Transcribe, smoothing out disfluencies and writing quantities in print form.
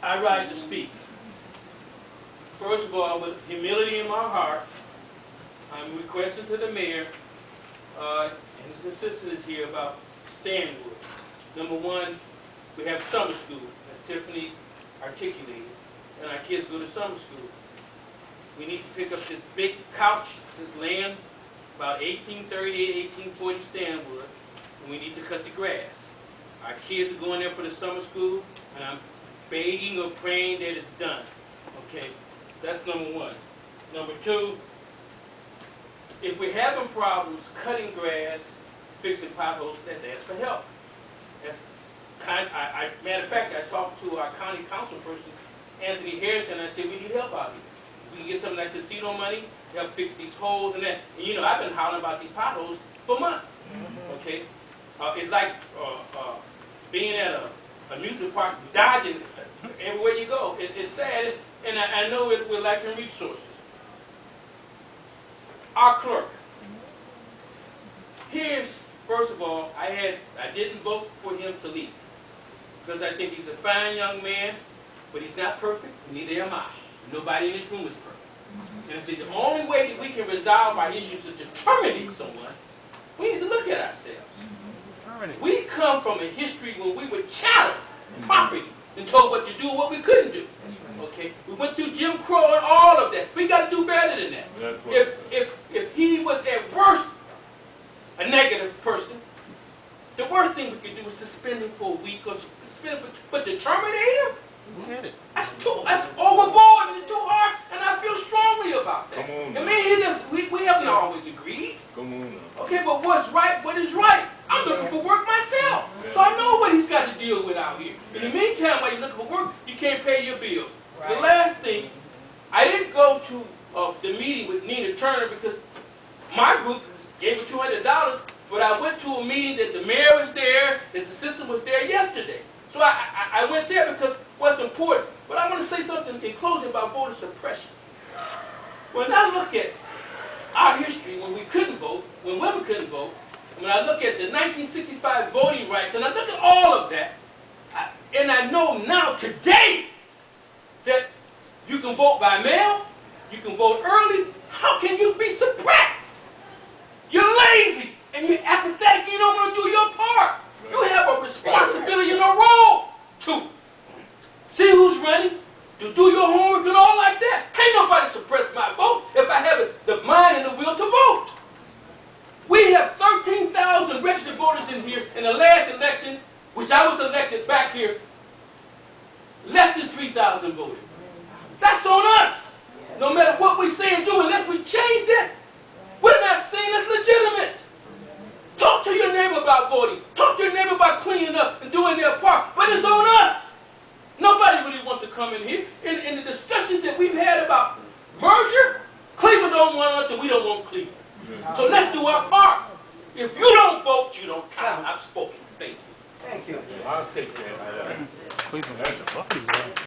I rise to speak. First of all, with humility in my heart, I'm requesting to the mayor and his assistant here about Stanwood. Number one, we have summer school, as Tiffany articulated, and our kids go to summer school. We need to pick up this big couch, this land, about 1838, 1840 Stanwood, and we need to cut the grass. Our kids are going there for the summer school, and I'm begging or praying that it's done. Okay, that's number one. Number two, if we're having problems cutting grass, fixing potholes, let's ask for help. That's matter of fact, I talked to our county council person, Anthony Harrison, and I said, we need help out here. We can get something like casino money to help fix these holes and that. And you know, I've been hollering about these potholes for months. Okay, it's like being at a amusement park, dodging everywhere you go. It's sad, and I know we're lacking resources. Our clerk. Here's, first of all, I didn't vote for him to leave because I think he's a fine young man, but he's not perfect. Neither am I. Nobody in this room is perfect. And I said the only way that we can resolve our issues is to terminate someone. We need to look at ourselves. We come from a history when we were chattel property and told what to do and what we couldn't do. Okay, we went through Jim Crow and all of that. We got to do better than that. If he was at worst a negative person, the worst thing we could do is suspend him for a week or suspend him, but to terminate him, that's overboard and it's too hard, and I feel strongly about that. I mean, we haven't always agreed. Okay, but what's right? What is right? I'm looking for work myself, so I know what he's got to deal with out here. In the meantime, while you're looking for work, you can't pay your bills. Right. The last thing, I didn't go to the meeting with Nina Turner because my group gave her $200, but I went to a meeting that the mayor was there, his assistant was there yesterday. So I went there because what's important. But I want to say something in closing about voter suppression. When I look at our history, when we couldn't vote, when women couldn't vote, when I look at the 1965 voting rights, and I look at all of that, and I know now, today, that you can vote by mail, you can vote early. How can you be suppressed? You're lazy, and you're apathetic, and you don't want to do your part. You have a responsibility and a role to see who's running, to do your homework and all like that. Can't nobody suppress my vote if I have the mind and the will to vote. We have 13,000 registered voters in here. In the last election, which I was elected back here, less than 3,000 voted. That's on us. No matter what we say and do, unless we change that, we're not seen as legitimate. Talk to your neighbor about voting. Talk to your neighbor about cleaning up and doing their part. But it's on us. Nobody really wants to come in here. In the discussions that we've had about merger, Cleveland don't want us and we don't want Cleveland. So let's do our part. If you don't vote, you don't count. I've spoken. Thank you. Thank you. I'll take that. Cleveland, that's a bucket.